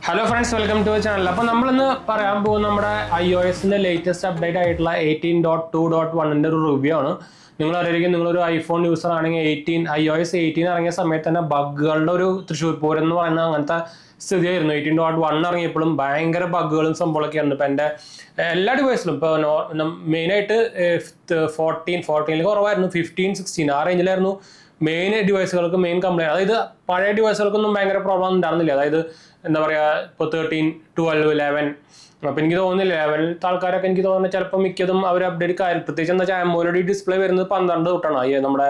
Hello friends, welcome to channel. അപ്പോൾ നമ്മളിന്ന് പറയാൻ പോകുന്ന നമ്മുടെ iOS-ന്റെ ലേറ്റസ്റ്റ് അപ്ഡേറ്റ് ആയിട്ടുള്ള 18.2.1-ന്റെ ഒരു റിവ്യൂ ആണ്. നിങ്ങൾ അറിയായിരിക്കും, നിങ്ങളൊരു ഐഫോൺ യൂസർ ആണെങ്കിൽ iOS 18 ഇറങ്ങിയ സമയത്ത് തന്നെ ബഗ്ഗുകളുടെ ഒരു തൃശ്ശൂർ പൂരം എന്ന് പറയുന്ന അങ്ങനത്തെ സ്ഥിതിയായിരുന്നു. 18.1 ഇറങ്ങിയപ്പോഴും ഭയങ്കര ബഗ്ഗുകളും സംഭവങ്ങളൊക്കെ ആയിരുന്നു. ഇപ്പോൾ എൻ്റെ എല്ലാ ഡിവൈസിലും ഇപ്പോൾ മെയിനായിട്ട് 14 കുറവായിരുന്നു, 15, 16 ആ റേഞ്ചിലായിരുന്നു മെയിൻ ഡിവൈസുകൾക്ക് മെയിൻ കംപ്ലൈൻറ്റ്. അതായത് പഴയ ഡിവൈസുകൾക്കൊന്നും ഭയങ്കര പ്രോബ്ലം ഉണ്ടായിരുന്നില്ല. അതായത് എന്താ പറയുക, ഇപ്പോൾ 13, 12, 11, അപ്പോൾ എനിക്ക് തോന്നുന്നില്ല 11th ആൾക്കാരൊക്കെ എനിക്ക് തോന്നുന്നത് ചിലപ്പോൾ മിക്കതും അവർ അപ്ഡേറ്റ് കാര്യം, പ്രത്യേകിച്ച് എന്താ വെച്ചാൽ AMOLED ഡിസ്പ്ലേ വരുന്നത് 12 തൊട്ടാണ്, നമ്മുടെ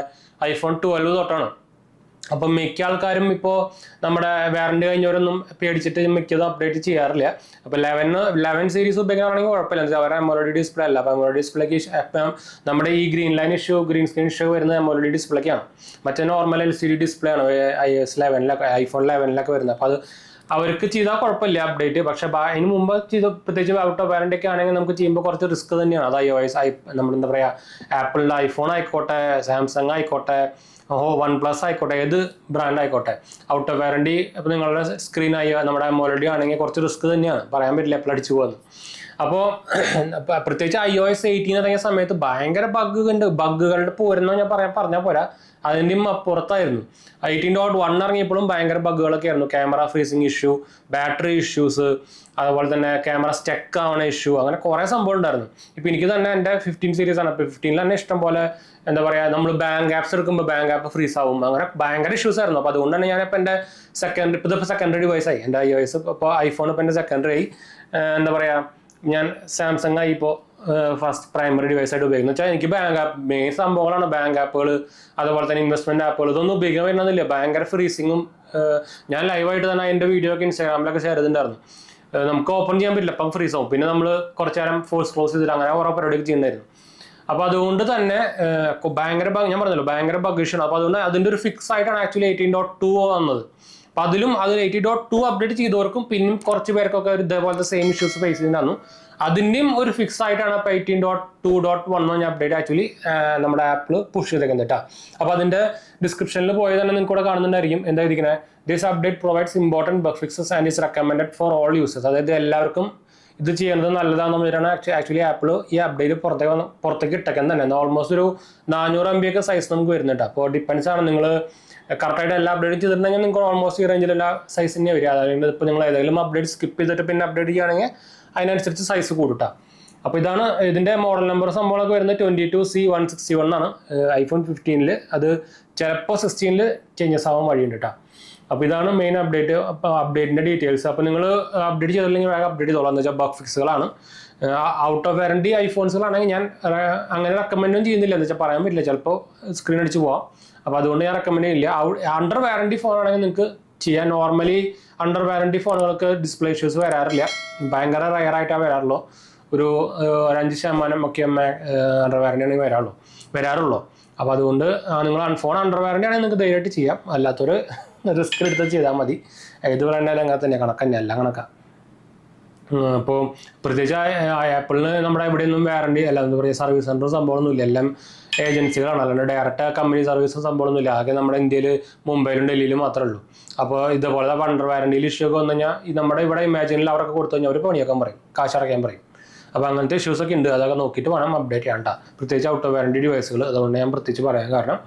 iPhone 12 തൊട്ടാണ്. അപ്പം മിക്ക ആൾക്കാരും ഇപ്പോൾ നമ്മുടെ വാറണ്ടി കഴിഞ്ഞവരൊന്നും പേടിച്ചിട്ട് മിക്കതും അപ്ഡേറ്റ് ചെയ്യാറില്ല. അപ്പോൾ 11 സീരീസ് ഉപയോഗിക്കുകയാണെങ്കിൽ കുഴപ്പമില്ല, അവരുടെ AMOLED ഡിസ്പ്ലേ അല്ല. അപ്പോൾ AMOLED ഡിസ്പ്ലേക്ക് നമ്മുടെ ഈ ഗ്രീൻ സ്ക്രീൻ ഇഷ്യൂ വരുന്നത് AMOLED ഡിസ്പ്ലേക്കാണ്. മറ്റേ നോർമൽ LCD ഡിസ്പ്ലേ ആണ് iOS 11 iPhone 11 വരുന്നത്. അപ്പോൾ അത് അവർക്ക് ചെയ്താൽ കുഴപ്പമില്ല അപ്ഡേറ്റ്. പക്ഷേ അതിന് മുമ്പ് പ്രത്യേകിച്ച് ഔട്ട് ഓഫ് വാറണ്ടി ഒക്കെ ആണെങ്കിൽ നമുക്ക് ചെയ്യുമ്പോൾ കുറച്ച് റിസ്ക് തന്നെയാണ്. അത് iOS നമ്മളെന്താ പറയുക, ആപ്പിളിൻ്റെ ഐഫോൺ ആയിക്കോട്ടെ, സാംസങ് ആയിക്കോട്ടെ, OnePlus ആയിക്കോട്ടെ, ഏത് ബ്രാൻഡ് ആയിക്കോട്ടെ, ഔട്ട് ഓഫ് വാറണ്ടി ഇപ്പോൾ നിങ്ങളുടെ സ്ക്രീൻ നമ്മുടെ AMOLED ആണെങ്കിൽ കുറച്ച് റിസ്ക് തന്നെയാണ്, പറയാൻ പറ്റില്ല എപ്പോൾ അടിച്ചു പോകുന്നത്. അപ്പോൾ പ്രത്യേകിച്ച് iOS 18 ഇറങ്ങിയ സമയത്ത് ഭയങ്കര ബഗ്ഗുകളുടെ പോരെന്നോ ഞാൻ പറഞ്ഞാൽ പോരാ, അതിൻ്റെയും അപ്പുറത്തായിരുന്നു. 18.1 ഇറങ്ങിയപ്പോഴും ഭയങ്കര ബഗ്ഗുകളൊക്കെ ആയിരുന്നു. Camera freezing issue, battery issues, അതുപോലെ തന്നെ ക്യാമറ സ്റ്റക്ക് ആവണ ഇഷ്യൂ, അങ്ങനെ കുറേ സംഭവം ഉണ്ടായിരുന്നു. ഇപ്പോൾ എനിക്ക് തന്നെ എൻ്റെ 15 സീരീസ് ആണ്. ഇപ്പോൾ 15 തന്നെ ഇഷ്ടം പോലെ എന്താ പറയുക, നമ്മൾ ബാങ്ക് ആപ്സ് എടുക്കുമ്പോൾ ബാങ്ക് ആപ്പ് ഫ്രീസ് ആവും, അങ്ങനെ ഭയങ്കര ഇഷ്യൂസ് ആയിരുന്നു. അപ്പോൾ അതുകൊണ്ട് തന്നെ ഞാനിപ്പോൾ എൻ്റെ സെക്കൻഡറി ഡിവൈസായി എൻ്റെ iOS. ഇപ്പോൾ ഐഫോൺ ഇപ്പോൾ എൻ്റെ സെക്കൻഡറി ആയി. എന്താ പറയുക, ഞാൻ സാംസങ് ആയി ഇപ്പോൾ ഫസ്റ്റ് പ്രൈമറി ഡിവൈസ് ആയിട്ട് ഉപയോഗിക്കുന്നത്. വെച്ചാൽ എനിക്ക് ബാങ്ക് ആപ്പ് മെയിൻ സംഭവങ്ങളാണ്, ബാങ്ക് ആപ്പുകൾ, അതുപോലെ തന്നെ ഇൻവെസ്റ്റ്മെന്റ് ആപ്പുകൾ, ഇതൊന്നും ഉപയോഗിക്കാൻ വരുന്നില്ല. ഭയങ്കര ഫ്രീസിങ്ങും. ഞാൻ ലൈവായിട്ട് തന്നെ അതിൻ്റെ വീഡിയോ ഒക്കെ ഇൻസ്റ്റാഗ്രാമിലൊക്കെ ഷെയർ ചെയ്തിട്ടുണ്ടായിരുന്നു. നമുക്ക് ഓപ്പൺ ചെയ്യാൻ പറ്റില്ല, അപ്പം ഫ്രീസ് ആവും. പിന്നെ നമ്മൾ കുറച്ച് നേരം ഫോഴ്സ് ക്ലോസ് ചെയ്തിട്ട് അങ്ങനെ കുറേ പരിപാടിയൊക്കെ ചെയ്യുന്നുണ്ടായിരുന്നു. അപ്പോൾ അതുകൊണ്ട് തന്നെ ഞാൻ പറഞ്ഞല്ലോ ഭയങ്കര ബഗ് ഇഷ്യൂ ആണ്. അപ്പോൾ അതുകൊണ്ട് അതിൻ്റെ ഒരു ഫിക്സ് ആയിട്ടാണ് ആക്ച്വലി 18.2 വന്നത്. അപ്പോൾ അതിൽ 18.2 അപ്ഡേറ്റ് ചെയ്തവർക്കും പിന്നെയും കുറച്ച് പേർക്കൊക്കെ ഇതേപോലത്തെ സെയിം ഇഷ്യൂസ് ഫേസ് ചെയ്തിട്ടുണ്ടായിരുന്നു. അതിൻ്റെയും ഒരു ഫിക്സ് ആയിട്ടാണ് ഇപ്പോൾ 18.2.1 അപ്ഡേറ്റ് ആക്ച്വലി നമ്മുടെ ആപ്പിൽ പുഷ് ചെയ്തേക്കുന്നത് കേട്ടോ. അപ്പോൾ അതിൻ്റെ ഡിസ്ക്രിപ്ഷനിൽ പോയി തന്നെ നിങ്ങൾക്ക് ഇവിടെ കാണുന്നുണ്ടായിരിക്കും എന്താ ഇരിക്കുന്നത്, this update provides important bug fixes and is recommended for all users. അതായത് എല്ലാവർക്കും ഇത് ചെയ്യുന്നത് നല്ലതാണെന്ന് പറഞ്ഞിട്ടാണ് ആക്ച്വലി ആപ്പിൾ ഈ അപ്ഡേറ്റ് പുറത്തേക്ക് ഇട്ടേക്കുന്നത് തന്നെ. ഓൾമോസ്റ്റ് ഒരു 400 MB ഒക്കെ സൈസ് നമുക്ക് വരുന്നുണ്ട്. അപ്പോൾ ഡിപ്പെൻസ് ആണ്, നിങ്ങൾ കറക്റ്റായിട്ട് എല്ലാ അപ്ഡേറ്റ് ചെയ്തിട്ടുണ്ടെങ്കിൽ നിങ്ങൾക്ക് ഓൾമോസ്റ്റ് ഈ റേഞ്ചിലുള്ള സൈസ് തന്നെ വരിക. അതായത് ഇപ്പോൾ നിങ്ങൾ ഏതെങ്കിലും അപ്ഡേറ്റ് സ്കിപ്പ് ചെയ്തിട്ട് പിന്നെ അപ്ഡേറ്റ് ചെയ്യുകയാണെങ്കിൽ അതിനനുസരിച്ച് സൈസ് കൂട്ടാം. അപ്പോൾ ഇതാണ് ഇതിൻ്റെ മോഡൽ നമ്പർ സംഭവങ്ങളൊക്കെ വരുന്നത് 22C161 ആണ് iPhone 15. അത് ചിലപ്പോൾ 16 ചേഞ്ചസ് ആവാൻ വഴിയുണ്ട് കേട്ടോ. അപ്പോൾ ഇതാണ് മെയിൻ അപ്ഡേറ്റ്. അപ്പോൾ അപ്ഡേറ്റിൻ്റെ ഡീറ്റെയിൽസ് അപ്പോൾ നിങ്ങൾ അപ്ഡേറ്റ് ചെയ്തില്ലെങ്കിൽ വേഗം അപ്ഡേറ്റ് ചെയ്തോളാം. എന്ന് വെച്ചാൽ ബഗ് ഫിക്സുകളാണ്. ഔട്ട് ഓഫ് വാറണ്ടി ഐഫോൺസുകളാണെങ്കിൽ ഞാൻ അങ്ങനെ റെക്കമെൻഡും ചെയ്യുന്നില്ല, എന്ന് വെച്ചാൽ പറയാൻ പറ്റില്ല, ചിലപ്പോൾ സ്ക്രീൻ അടിച്ച് പോവാം. അപ്പോൾ അതുകൊണ്ട് ഞാൻ റെക്കമെൻഡ് ചെയ്യില്ല. അണ്ടർ വാറണ്ടി ഫോൺ ആണെങ്കിൽ നിങ്ങൾക്ക് ചെയ്യാൻ. നോർമലി അണ്ടർ വാറണ്ടി ഫോണുകൾക്ക് ഡിസ്പ്ലേ ഇഷ്യൂസ് വരാറില്ല, ഭയങ്കര റയറായിട്ടാണ് വരാറുള്ളൂ. ഒരു 5% ഒക്കെ അണ്ടർ വാറണ്ടി ആണെങ്കിൽ വരാറുള്ളൂ. അപ്പോൾ അതുകൊണ്ട് നിങ്ങൾ ഫോൺ അണ്ടർ വാറണ്ടി ആണെങ്കിൽ നിങ്ങൾക്ക് ധൈര്യമായിട്ട് ചെയ്യാം. അല്ലാത്തൊരു റിസ്ക് എടുത്ത് ചെയ്താൽ മതി. ഏത് ബ്രാൻഡായാലും അങ്ങനെ തന്നെ, എല്ലാം കണക്കാണ്. അപ്പോൾ പ്രത്യേകിച്ച് ആപ്പിളിന് നമ്മുടെ എവിടെയൊന്നും വാറണ്ടി അല്ല, എന്താ പറയുക, സർവീസ് സെൻ്റർ സംഭവമൊന്നുമില്ല, എല്ലാം ഏജൻസികളാണ്. അല്ലാണ്ട് ഡയറക്റ്റ് കമ്പനി സർവീസും സംഭവമൊന്നുമില്ല. ആകെ നമ്മുടെ ഇന്ത്യയിൽ മുംബൈയിലും ഡൽഹിയിലും മാത്രമേ ഉള്ളൂ. അപ്പോൾ ഇതുപോലെ അണ്ടർ വാറണ്ടിയിൽ ഇഷ്യൂ ഒക്കെ വന്നു കഴിഞ്ഞാൽ നമ്മുടെ ഇവിടെ ഇമാജിനിൽ അവരൊക്കെ കൊടുത്തു കഴിഞ്ഞാൽ അവർ പണിയാക്കാൻ പറയും, കാശടയ്ക്കാൻ പറയും. അപ്പോൾ അങ്ങനത്തെ ഇഷ്യൂസ് ഒക്കെ ഉണ്ട്. അതൊക്കെ നോക്കിയിട്ട് വേണം അപ്ഡേറ്റ് ചെയ്യാൻ കേട്ടോ, പ്രത്യേകിച്ച് ഔട്ട് ഓഫ് വാറണ്ടി ഡിവൈസുകൾ. അതുകൊണ്ട് ഞാൻ പ്രത്യേകിച്ച് പറയാൻ കാരണം,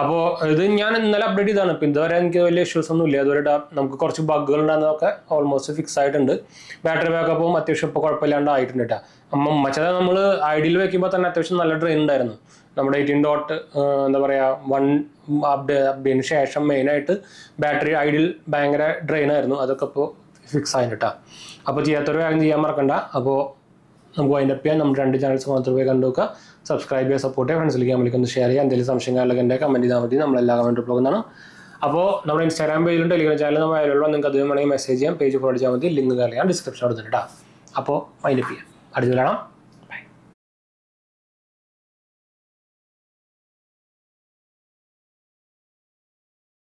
അപ്പോൾ ഇത് ഞാൻ ഇന്നലെ അപ്ഡേറ്റ് ചെയ്താണ്. ഇപ്പോൾ ഇതുവരെ എനിക്ക് വലിയ ഇഷ്യൂസ് ഒന്നും ഇല്ല. അതുവരെ നമുക്ക് കുറച്ച് ബഗ്ഗുകൾ ഉണ്ടാകുന്നതൊക്കെ ഓൾമോസ്റ്റ് ഫിക്സ് ആയിട്ടുണ്ട്. ബാറ്ററി ബാക്കപ്പും അത്യാവശ്യം ഇപ്പോൾ കുഴപ്പമില്ലാണ്ട് ആയിട്ടുണ്ട് കേട്ടോ. മറ്റേത് നമ്മൾ ഐഡിയിൽ വെക്കുമ്പോൾ തന്നെ അത്യാവശ്യം നല്ല ഡ്രെയിൻ ഉണ്ടായിരുന്നു. നമ്മുടെ 18.1 അപ്ഡേറ്റിന് ശേഷം മെയിനായിട്ട് ബാറ്ററി ഐഡിൽ ഭയങ്കര ഡ്രെയിൻ ആയിരുന്നു. അതൊക്കെ ഇപ്പോൾ ഫിക്സ് ആയിട്ട് കേട്ടോ. അപ്പോൾ ചെയ്യാത്തൊരു വേഗം ചെയ്യാൻ മറക്കണ്ട. അപ്പോൾ നമുക്ക് വൈൻഡപ്പ് ചെയ്യാൻ നമ്മുടെ 2 ചാനൽസ് മാത്രം പോയി കണ്ടു നോക്കുക. സബ്സ്ക്രൈബ് ചെയ്യുക, സപ്പോർട്ട് ചെയ്യുക, ഫ്രണ്ട്സിലേക്ക് നമ്മളിക്കൊന്ന് ഷെയർ ചെയ്യുക. എന്തെങ്കിലും സംശയം കാര്യങ്ങളൊക്കെ എൻ്റെ കമൻറ്റ് ചെയ്താൽ മതി, നമ്മളെല്ലാ കമൻറ്റ് പോകുന്നതാണ്. അപ്പോൾ നമ്മുടെ ഇൻസ്റ്റാഗ്രാം പേജിലും ടെലിഗ്രാം ചാനലും നമ്മൾ അതിലുള്ള നിങ്ങൾക്ക് അതും വേണമെങ്കിൽ മെസ്സേജ് ചെയ്യാം, പേജ് ഫോളോ ചെയ്യാൻ മതി. ലിങ്ക് കയറിയാൽ ഡിസ്ക്രിപ്ഷൻ കൊടുത്തിട്ട് കേട്ടോ. അപ്പോൾ വൈൻഡപ്പ് ചെയ്യാം, അടുത്ത് വരണം.